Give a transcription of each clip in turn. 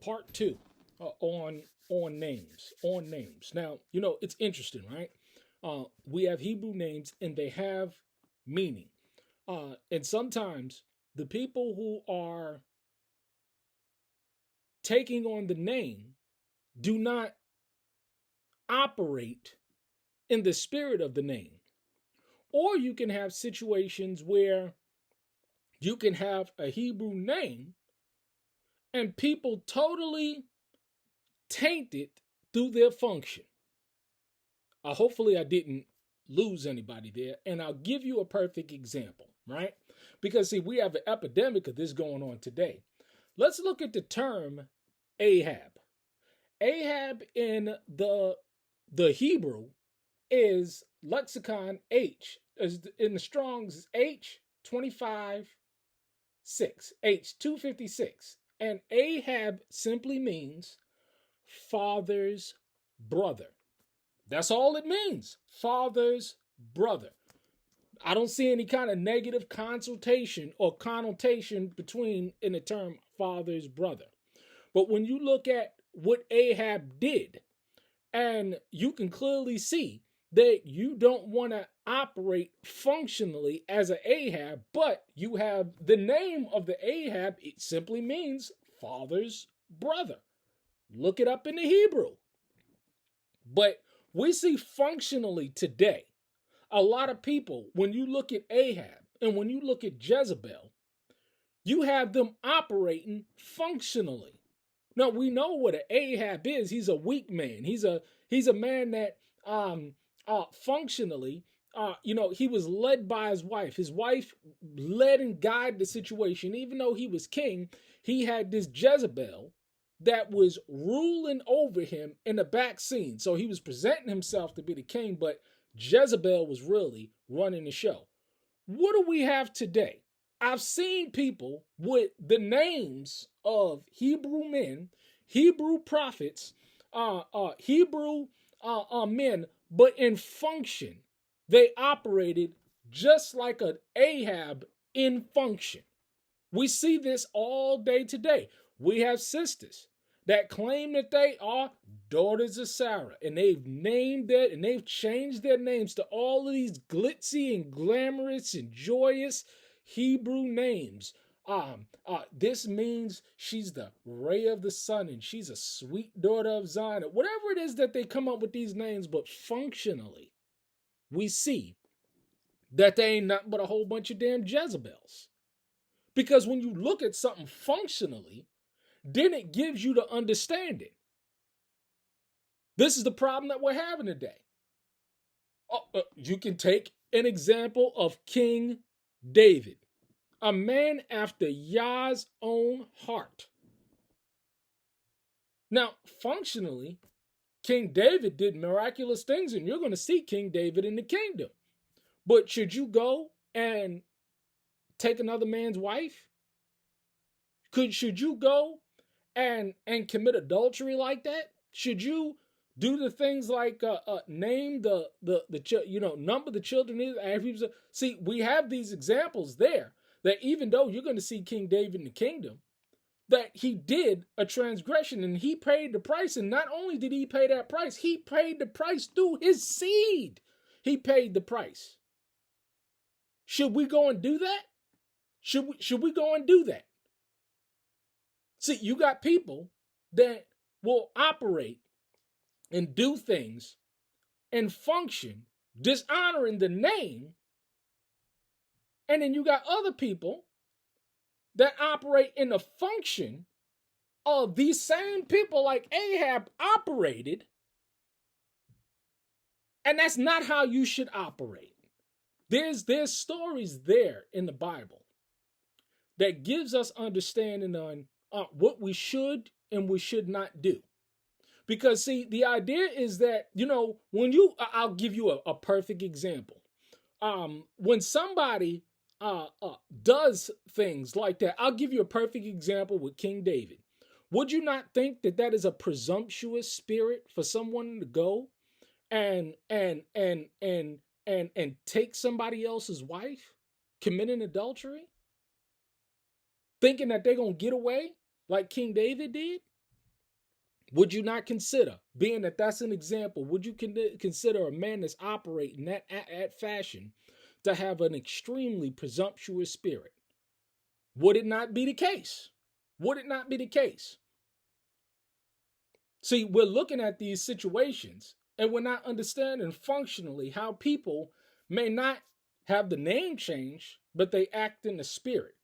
part two on names. Now, it's interesting, right? We have Hebrew names and they have meaning. And sometimes the people who are taking on the name do not operate in the spirit of the name. Or you can have situations where you can have a Hebrew name and people totally taint it through their function. Hopefully, I didn't lose anybody there. And I'll give you a perfect example, right? Because, see, we have an epidemic of this going on today. Let's look at the term Ahab. Ahab in the Hebrew is lexicon H. In the Strong's H256, H256. And Ahab simply means father's brother. That's all it means. Father's brother. I don't see any kind of negative consultation or connotation between in the term father's brother. But when you look at what Ahab did, and you can clearly see that you don't want to operate functionally as an Ahab, but you have the name of the Ahab, it simply means father's brother. Look it up in the Hebrew. But we see functionally today, a lot of people, when you look at Ahab and when you look at Jezebel, you have them operating functionally. Now, we know what an Ahab is. He's a weak man. He's a man that functionally, he was led by his wife. His wife led and guided the situation. Even though he was king, he had this Jezebel that was ruling over him in the back scene. So he was presenting himself to be the king, but Jezebel was really running the show. What do we have today? I've seen people with the names of Hebrew men, Hebrew prophets, Hebrew men, but in function, they operated just like an Ahab in function. We see this all day today. We have sisters that claim that they are daughters of Sarah, and they've named it and they've changed their names to all of these glitzy and glamorous and joyous Hebrew names. This means she's the ray of the sun and she's a sweet daughter of Zion. Whatever it is that they come up with these names, but functionally, we see that they ain't nothing but a whole bunch of damn Jezebels. Because when you look at something functionally, then it gives you the understanding. This is the problem that we're having today. You can take an example of King David, a man after Yah's own heart. Now, functionally, King David did miraculous things, and you're going to see King David in the kingdom. But should you go and take another man's wife? Should you go and commit adultery like that? Should you do the things like name number the children? See, we have these examples there that even though you're going to see King David in the kingdom, that he did a transgression and he paid the price. And not only did he pay that price, he paid the price through his seed. He paid the price. Should we go and do that? Should we go and do that? See, you got people that will operate and do things and function dishonoring the name. And then you got other people that operate in the function of these same people like Ahab operated. And that's not how you should operate. There's stories there in the Bible that gives us understanding on what we should and we should not do. Because, see, the idea is that, I'll give you a perfect example. When somebody does things like that, I'll give you a perfect example with King David. Would you not think that that is a presumptuous spirit for someone to go and take somebody else's wife, committing adultery, thinking that they're going to get away like King David did? Would you not consider, being that that's an example, would you consider a man that's operating that fashion to have an extremely presumptuous spirit? Would it not be the case? Would it not be the case? See, we're looking at these situations and we're not understanding functionally how people may not have the name change, but they act in the spirit.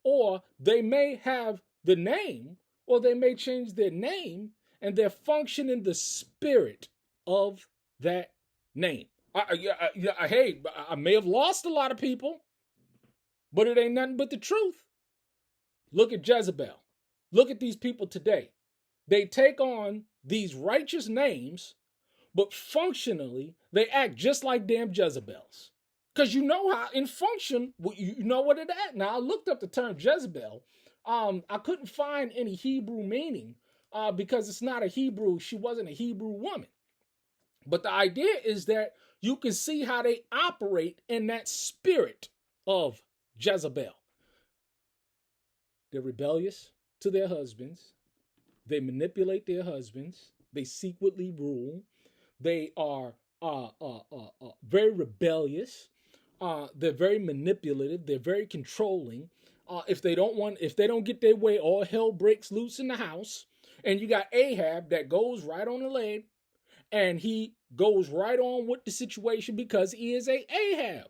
Or they may have the name, or they may change their name, and they're functioning the spirit of that name. Hey, I may have lost a lot of people, but it ain't nothing but the truth. Look at Jezebel. Look at these people today. They take on these righteous names, but functionally, they act just like damn Jezebels. Because you know how, in function, you know what it at. Now, I looked up the term Jezebel. I couldn't find any Hebrew meaning because it's not a Hebrew. She wasn't a Hebrew woman. But the idea is that you can see how they operate in that spirit of Jezebel. They're rebellious to their husbands. They manipulate their husbands. They secretly rule. They are very rebellious. They're very manipulative. They're very controlling. If they don't get their way, all hell breaks loose in the house. And you got Ahab that goes right on the leg, and he goes right on with the situation because he is a Ahab.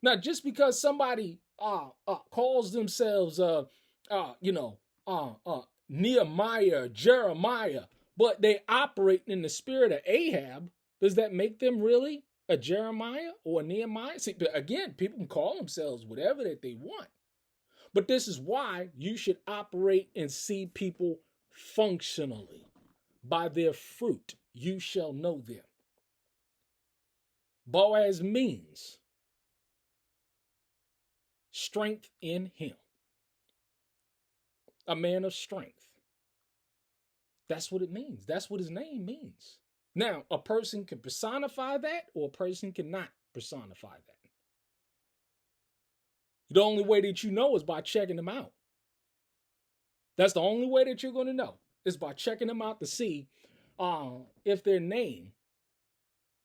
Now, just because somebody calls themselves, Nehemiah, Jeremiah, but they operate in the spirit of Ahab, does that make them really a Jeremiah or a Nehemiah? See, again, people can call themselves whatever that they want. But this is why you should operate and see people functionally. By their fruit, you shall know them. Boaz means strength in him. A man of strength. That's what it means. That's what his name means. Now, a person can personify that or a person cannot personify that. The only way that you know is by checking them out. That's the only way that you're going to know is by checking them out to see if their name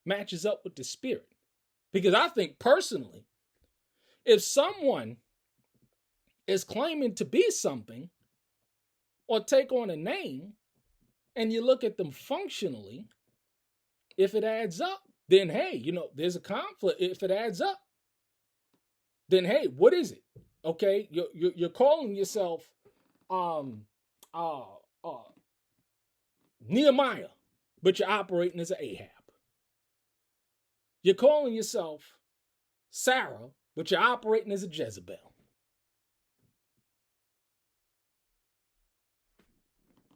matches up with the spirit. Because I think personally, if someone is claiming to be something or take on a name and you look at them functionally, if it adds up, then hey, there's a conflict. If it adds up, then hey, what is it? Okay, you're calling yourself Nehemiah, but you're operating as an Ahab. You're calling yourself Sarah, but you're operating as a Jezebel.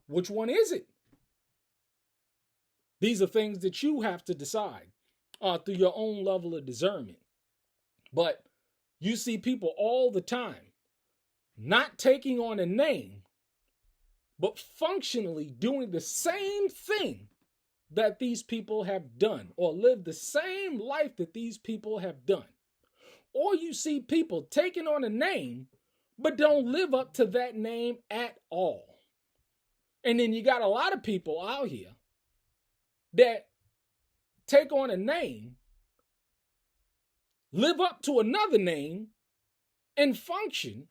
Which one is it? These are things that you have to decide through your own level of discernment. But you see people all the time not taking on a name, but functionally doing the same thing that these people have done or live the same life that these people have done. Or you see people taking on a name, but don't live up to that name at all. And then you got a lot of people out here that take on a name, live up to another name, and function,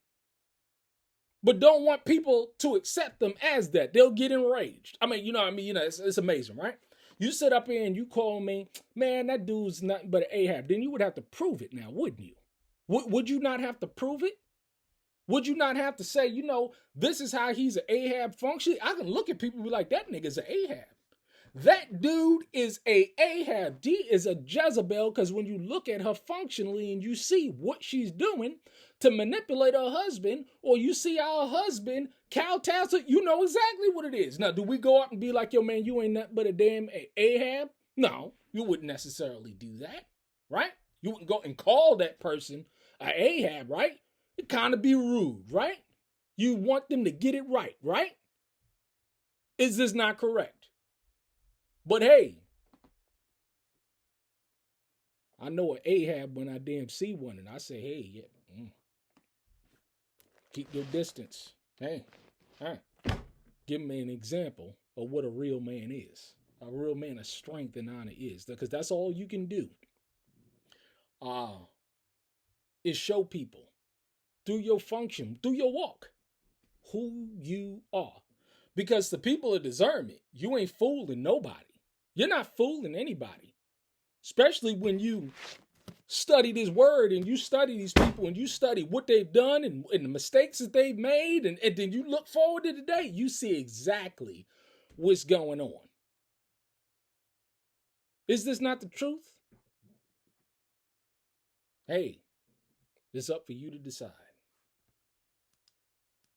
but don't want people to accept them as that. They'll get enraged. It's amazing, right? You sit up here and you call me, man, that dude's nothing but an Ahab. Then you would have to prove it now, wouldn't you? Would you not have to prove it? Would you not have to say, this is how he's an Ahab function? I can look at people and be like, that nigga's an Ahab. That dude is a Ahab. She is a Jezebel because when you look at her functionally and you see what she's doing to manipulate her husband, or you see our husband kowtows her, you know exactly what it is. Now, do we go up and be like, yo, man, you ain't nothing but a damn Ahab? No, you wouldn't necessarily do that, right? You wouldn't go and call that person an Ahab, right? It kind of be rude, right? You want them to get it right, right? Is this not correct? But hey, I know an Ahab when I damn see one, and I say, hey, keep your distance. Hey, give me an example of what a real man is. A real man of strength and honor is. Because that's all you can do. Is show people through your function, through your walk, who you are. Because the people of discernment, you ain't fooling nobody. You're not fooling anybody. Especially when you study this word and you study these people and you study what they've done and the mistakes that they've made. And then you look forward to the day, you see exactly what's going on. Is this not the truth? Hey, it's up for you to decide.